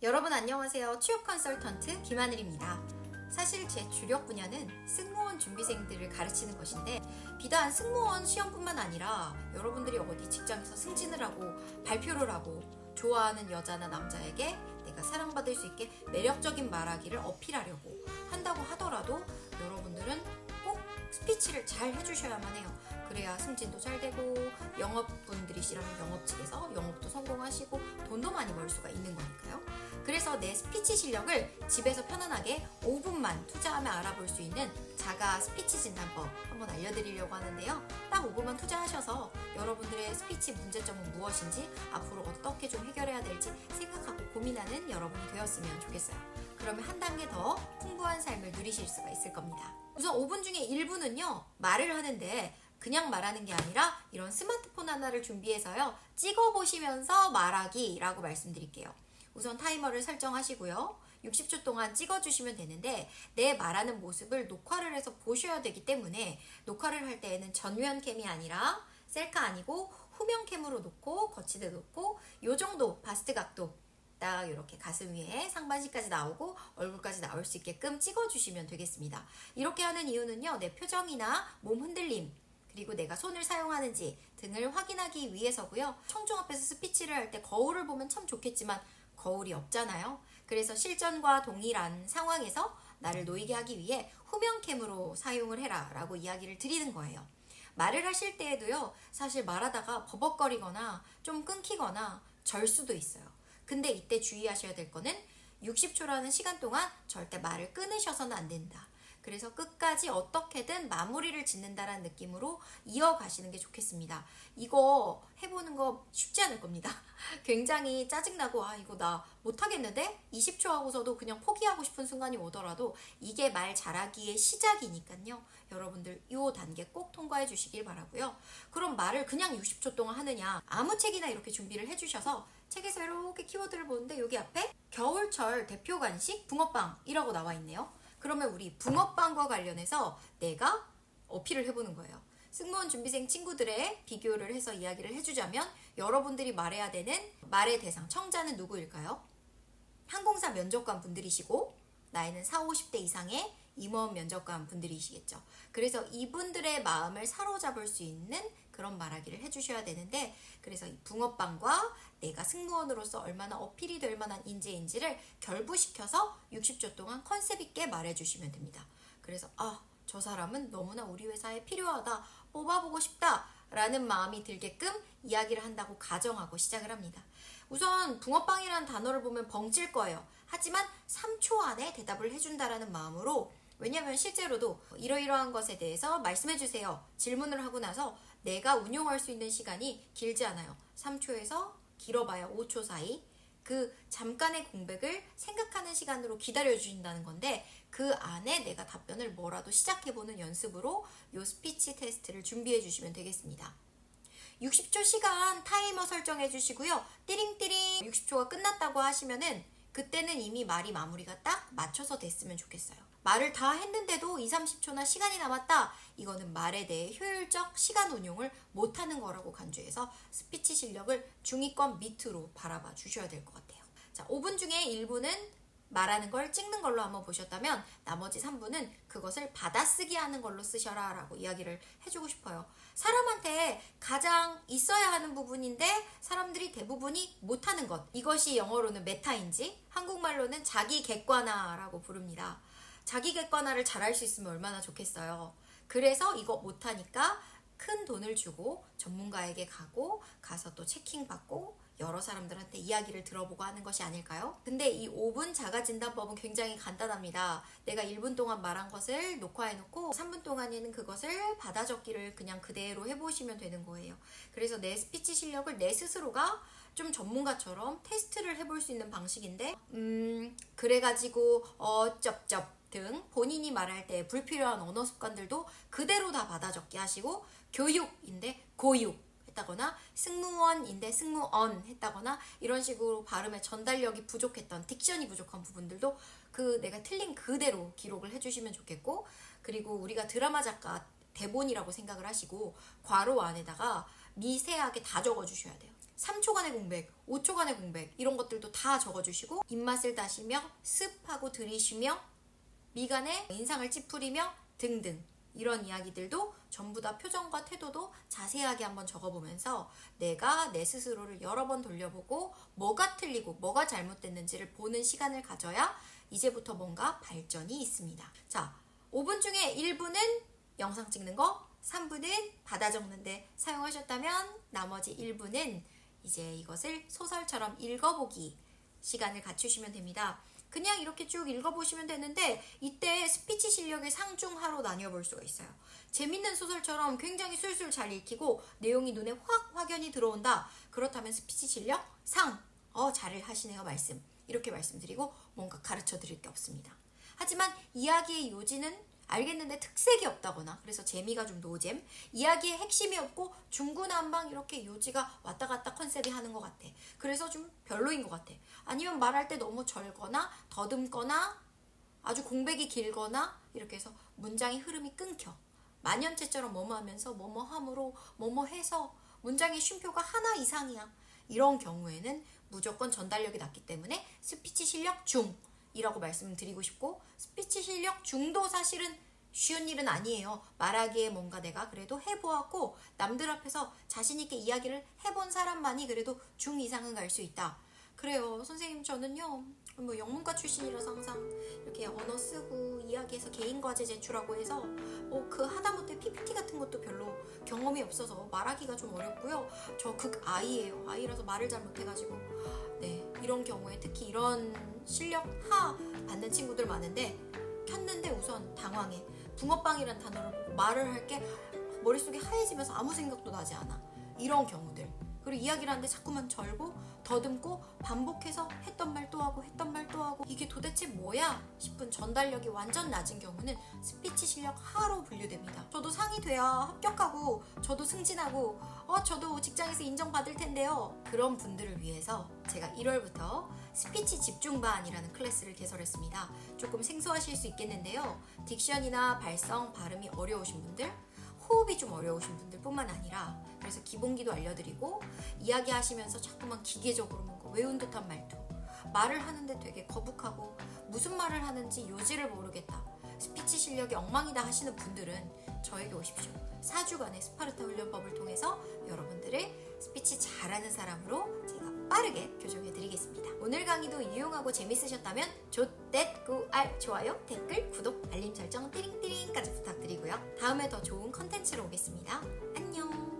여러분 안녕하세요. 취업 컨설턴트 김하늘입니다. 사실 제 주력 분야는 승무원 준비생들을 가르치는 것인데 비단 승무원 시험뿐만 아니라 여러분들이 어디 직장에서 승진을 하고 발표를 하고 좋아하는 여자나 남자에게 내가 사랑받을 수 있게 매력적인 말하기를 어필하려고 한다고 하더라도 여러분들은 꼭 스피치를 잘 해주셔야만 해요. 그래야 승진도 잘 되고 영업분들이시라면 영업직에서 영업도 성공하시고 돈도 많이 벌 수가 있는 거니까요. 그래서 내 스피치 실력을 집에서 편안하게 5분만 투자하며 알아볼 수 있는 자가 스피치 진단법 한번 알려드리려고 하는데요. 딱 5분만 투자하셔서 여러분들의 스피치 문제점은 무엇인지 앞으로 어떻게 좀 해결해야 될지 생각하고 고민하는 여러분이 되었으면 좋겠어요. 그러면 한 단계 더 풍부한 삶을 누리실 수가 있을 겁니다. 우선 5분 중에 1분은요, 말을 하는데 그냥 말하는 게 아니라 이런 스마트폰 하나를 준비해서요, 찍어보시면서 말하기라고 말씀드릴게요. 우선 타이머를 설정하시고요. 60초 동안 찍어주시면 되는데 내 말하는 모습을 녹화를 해서 보셔야 되기 때문에 녹화를 할 때에는 전면캠이 아니라 셀카 아니고 후면캠으로 놓고 거치대 놓고 요 정도 바스트 각도 딱 이렇게 가슴 위에 상반신까지 나오고 얼굴까지 나올 수 있게끔 찍어주시면 되겠습니다. 이렇게 하는 이유는요, 내 표정이나 몸 흔들림 그리고 내가 손을 사용하는지 등을 확인하기 위해서고요. 청중 앞에서 스피치를 할 때 거울을 보면 참 좋겠지만 거울이 없잖아요. 그래서 실전과 동일한 상황에서 나를 놓이게 하기 위해 후면캠으로 사용을 해라 라고 이야기를 드리는 거예요. 말을 하실 때에도요, 사실 말하다가 버벅거리거나 좀 끊기거나 절 수도 있어요. 근데 이때 주의하셔야 될 거는 60초라는 시간 동안 절대 말을 끊으셔서는 안 된다. 그래서 끝까지 어떻게든 마무리를 짓는다라는 느낌으로 이어가시는 게 좋겠습니다. 이거 해보는 거 쉽지 않을 겁니다. 굉장히 짜증나고 이거 나 못하겠는데? 20초 하고서도 그냥 포기하고 싶은 순간이 오더라도 이게 말 잘하기의 시작이니까요. 여러분들 이 단계 꼭 통과해 주시길 바라고요. 그럼 말을 그냥 60초 동안 하느냐? 아무 책이나 이렇게 준비를 해주셔서 책에서 이렇게 키워드를 보는데 여기 앞에 겨울철 대표 간식 붕어빵이라고 나와 있네요. 그러면 우리 붕어빵과 관련해서 내가 어필을 해보는 거예요. 승무원 준비생 친구들의 비교를 해서 이야기를 해주자면 여러분들이 말해야 되는 말의 대상, 청자는 누구일까요? 항공사 면접관 분들이시고 나이는 40, 50대 이상의 임원 면접관 분들이시겠죠. 그래서 이분들의 마음을 사로잡을 수 있는 그런 말하기를 해주셔야 되는데, 그래서 이 붕어빵과 내가 승무원으로서 얼마나 어필이 될 만한 인재인지를 결부시켜서 60초 동안 컨셉 있게 말해주시면 됩니다. 그래서 저 사람은 너무나 우리 회사에 필요하다, 뽑아보고 싶다 라는 마음이 들게끔 이야기를 한다고 가정하고 시작을 합니다. 우선 붕어빵이라는 단어를 보면 벙찔 거예요. 하지만 3초 안에 대답을 해준다라는 마음으로, 왜냐면 실제로도 이러이러한 것에 대해서 말씀해주세요 질문을 하고 나서 내가 운용할 수 있는 시간이 길지 않아요. 3초에서 길어봐야 5초 사이 그 잠깐의 공백을 생각하는 시간으로 기다려주신다는 건데, 그 안에 내가 답변을 뭐라도 시작해보는 연습으로 이 스피치 테스트를 준비해 주시면 되겠습니다. 60초 시간 타이머 설정해 주시고요. 띠링띠링 60초가 끝났다고 하시면은 그때는 이미 말이 마무리가 딱 맞춰서 됐으면 좋겠어요. 말을 다 했는데도 2, 30초나 시간이 남았다. 이거는 말에 대해 효율적 시간 운용을 못하는 거라고 간주해서 스피치 실력을 중위권 밑으로 바라봐 주셔야 될 것 같아요. 자, 5분 중에 1분은 말하는 걸 찍는 걸로 한번 보셨다면 나머지 3분은 그것을 받아쓰기 하는 걸로 쓰셔라 라고 이야기를 해주고 싶어요. 사람한테 가장 있어야 하는 부분인데 사람들이 대부분이 못하는 것, 이것이 영어로는 메타인지 한국말로는 자기 객관화라고 부릅니다. 자기 객관화를 잘할 수 있으면 얼마나 좋겠어요. 그래서 이거 못하니까 큰 돈을 주고 전문가에게 가서 또 체킹받고 여러 사람들한테 이야기를 들어보고 하는 것이 아닐까요? 근데 이 5분 자가진단법은 굉장히 간단합니다. 내가 1분 동안 말한 것을 녹화해놓고 3분 동안에는 그것을 받아 적기를 그냥 그대로 해보시면 되는 거예요. 그래서 내 스피치 실력을 내 스스로가 좀 전문가처럼 테스트를 해볼 수 있는 방식인데, 그래가지고 쩝쩝 등 본인이 말할 때 불필요한 언어 습관들도 그대로 다 받아 적기 하시고, 교육인데 고육 했다거나 승무원인데 승무언 했다거나 이런 식으로 발음의 전달력이 부족했던, 딕션이 부족한 부분들도 그 내가 틀린 그대로 기록을 해주시면 좋겠고, 그리고 우리가 드라마 작가 대본이라고 생각을 하시고 괄호 안에다가 미세하게 다 적어주셔야 돼요. 3초간의 공백, 5초간의 공백 이런 것들도 다 적어주시고 입맛을 다시며 습하고 들이쉬며 미간에 인상을 찌푸리며 등등 이런 이야기들도 전부 다 표정과 태도도 자세하게 한번 적어보면서 내가 내 스스로를 여러 번 돌려보고 뭐가 틀리고 뭐가 잘못됐는지를 보는 시간을 가져야 이제부터 뭔가 발전이 있습니다. 자, 5분 중에 1분은 영상 찍는 거, 3분은 받아 적는데 사용하셨다면 나머지 1분은 이제 이것을 소설처럼 읽어보기 시간을 갖추시면 됩니다. 그냥 이렇게 쭉 읽어보시면 되는데 이때 스피치 실력의 상중하로 나뉘어볼 수가 있어요. 재밌는 소설처럼 굉장히 술술 잘 읽히고 내용이 눈에 확 확연히 들어온다. 그렇다면 스피치 실력 상, 잘을 하시네요 말씀. 이렇게 말씀드리고 뭔가 가르쳐 드릴 게 없습니다. 하지만 이야기의 요지는 알겠는데 특색이 없다거나 그래서 재미가 좀 노잼, 이야기의 핵심이 없고 중구난방 이렇게 요지가 왔다 갔다 컨셉이 하는 것 같아. 그래서 좀 별로인 것 같아. 아니면 말할 때 너무 절거나 더듬거나 아주 공백이 길거나 이렇게 해서 문장의 흐름이 끊겨. 만연체처럼 뭐뭐 하면서 뭐뭐 함으로 뭐뭐 해서 문장의 쉼표가 하나 이상이야. 이런 경우에는 무조건 전달력이 낮기 때문에 스피치 실력 중이라고 말씀드리고 싶고, 스피치 실력 중도 사실은 쉬운 일은 아니에요. 말하기에 뭔가 내가 그래도 해보았고 남들 앞에서 자신있게 이야기를 해본 사람만이 그래도 중 이상은 갈 수 있다. 그래요. 선생님 저는요 뭐 영문과 출신이라서 항상 이렇게 언어 쓰고 이야기해서 개인과제 제출하고 해서 그 하다못해 PPT 같은 것도 별로 경험이 없어서 말하기가 좀 어렵고요. 저 극아이예요. 아이라서 말을 잘 못해가지고 이런 경우에 특히 이런 실력 하 받는 친구들 많은데 켰는데 우선 당황해. 붕어빵이란 단어를 보고 말을 할 게 머릿속이 하얘지면서 아무 생각도 나지 않아. 이런 경우들. 그리고 이야기를 하는데 자꾸만 절고 더듬고 반복해서 했던 말 또 하고 했던 말 또 하고 이게 도대체 뭐야 싶은 전달력이 완전 낮은 경우는 스피치 실력 하로 분류됩니다. 저도 상이 돼야 합격하고 저도 승진하고 저도 직장에서 인정받을 텐데요. 그런 분들을 위해서 제가 1월부터 스피치 집중반이라는 클래스를 개설했습니다. 조금 생소하실 수 있겠는데요. 딕션이나 발성, 발음이 어려우신 분들, 호흡이 좀 어려우신 분들 뿐만 아니라 그래서 기본기도 알려드리고 이야기하시면서 자꾸만 기계적으로 뭔가 외운 듯한 말투, 말을 하는데 되게 거북하고 무슨 말을 하는지 요지를 모르겠다, 스피치 실력이 엉망이다 하시는 분들은 저에게 오십시오. 4주간의 스파르타 훈련법을 통해서 여러분들을 스피치 잘하는 사람으로 제가 빠르게 교정해드리겠습니다. 오늘 강의도 유용하고 재밌으셨다면 좋댓구알 좋아요, 댓글, 구독, 알림 설정 띠링띠링까지 부탁드리고요. 다음에 더 좋은 컨텐츠로 오겠습니다. 안녕.